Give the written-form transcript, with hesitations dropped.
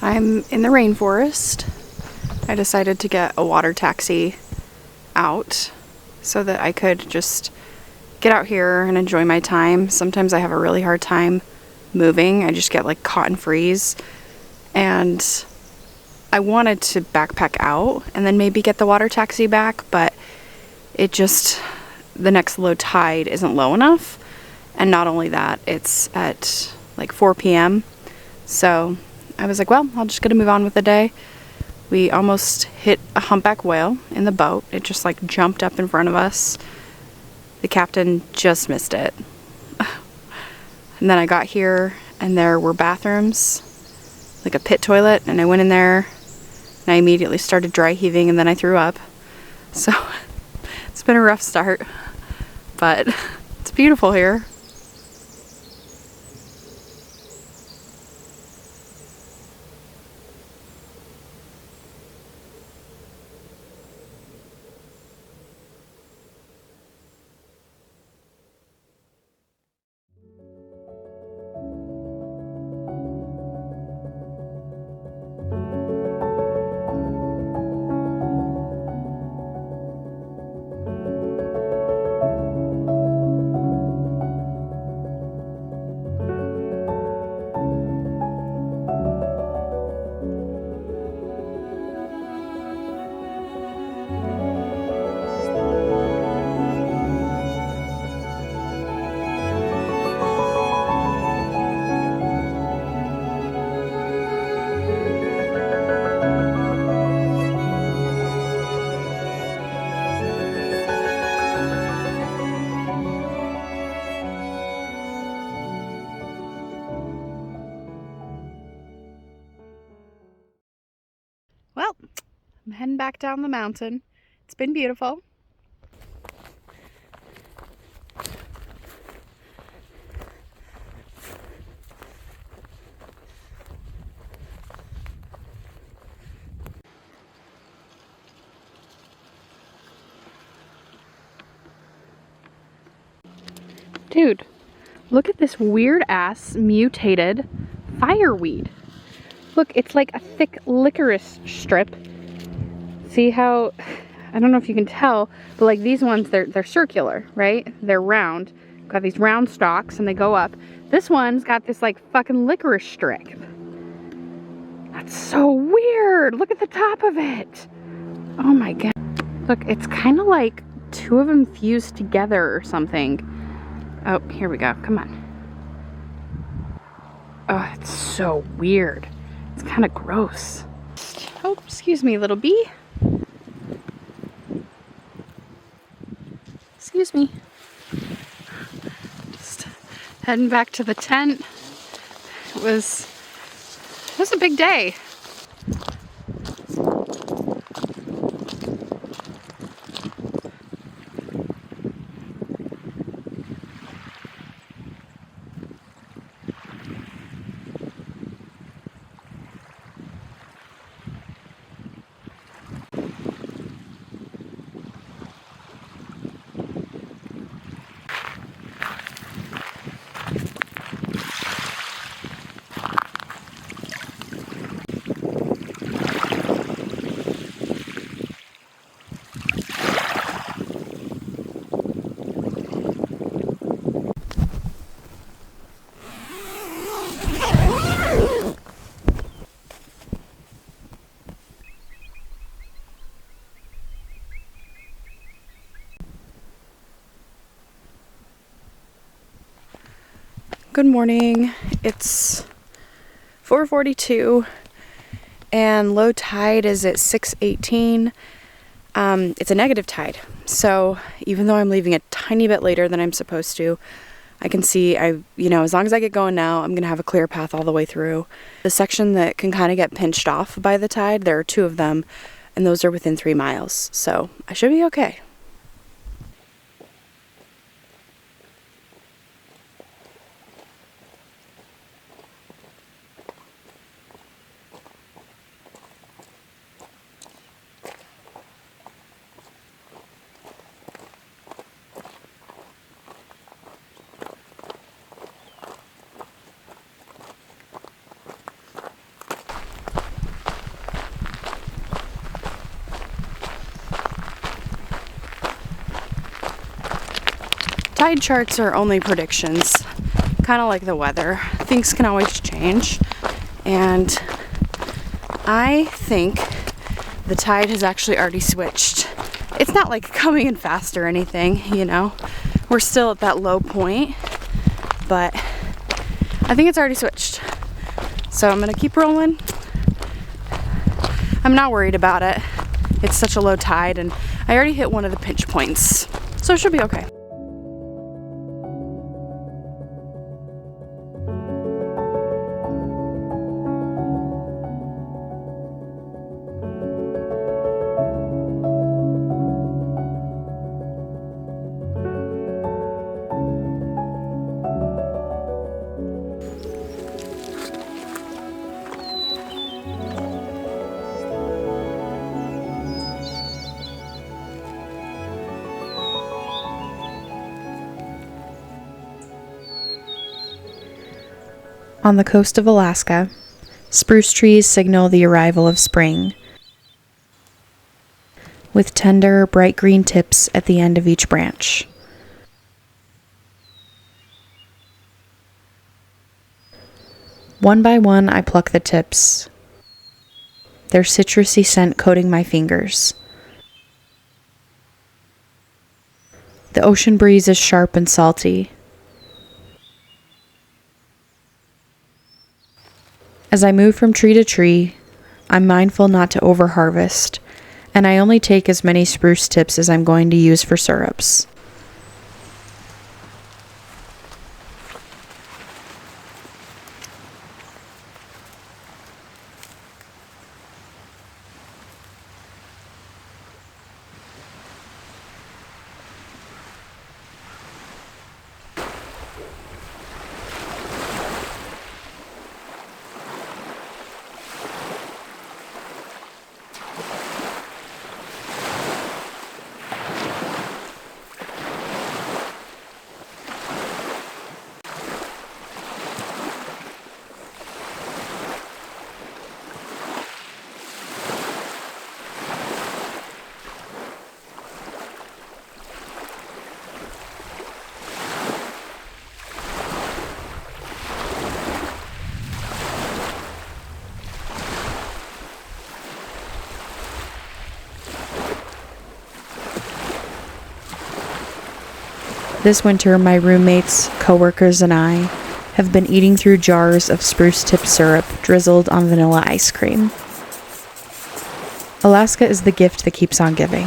I'm in the rainforest. I decided to get a water taxi out so that I could just get out here and enjoy my time. Sometimes I have a really hard time moving. I just get like caught and freeze. And I wanted to backpack out and then maybe get the water taxi back, but it just, the next low tide isn't low enough. And not only that, it's at like 4 p.m. So I was like, well, I'll just gotta move on with the day. We almost hit a humpback whale in the boat. It just like jumped up in front of us. The captain just missed it. And then I got here and there were bathrooms, like a pit toilet, and I went in there and I immediately started dry heaving and then I threw up. So it's been a rough start, but it's beautiful here. Well, I'm heading back down the mountain. It's been beautiful. Dude, look at this weird ass mutated fireweed. Look, it's like a thick licorice strip. See how, I don't know if you can tell, but like these ones, they're circular, right? They're round. Got these round stalks and they go up. This one's got this like fucking licorice strip. That's so weird. Look at the top of it. Oh my god. Look, it's kind of like two of them fused together or something. Oh, here we go. Come on. Oh, it's so weird. It's kind of gross. Oh, excuse me, little bee. Excuse me. Just heading back to the tent. It was a big day. Good morning. It's 4:42 and low tide is at 6:18. It's a negative tide. So even though I'm leaving a tiny bit later than I'm supposed to, I can see as long as I get going now, I'm going to have a clear path all the way through. The section that can kind of get pinched off by the tide, there are two of them, and those are within 3 miles. So I should be okay. tide charts are only predictions, kind of like the weather. Things can always change, and I think the tide has actually already switched. It's not like coming in fast or anything, you know. We're still at that low point, but I think it's already switched. So I'm gonna keep rolling. I'm not worried about it. It's such a low tide, and I already hit one of the pinch points, so it should be okay. On the coast of Alaska, spruce trees signal the arrival of spring, with tender, bright green tips at the end of each branch. One by one, I pluck the tips, their citrusy scent coating my fingers. The ocean breeze is sharp and salty. As I move from tree to tree, I'm mindful not to overharvest, and I only take as many spruce tips as I'm going to use for syrups. This winter, my roommates, coworkers, and I have been eating through jars of spruce tip syrup drizzled on vanilla ice cream. Alaska is the gift that keeps on giving.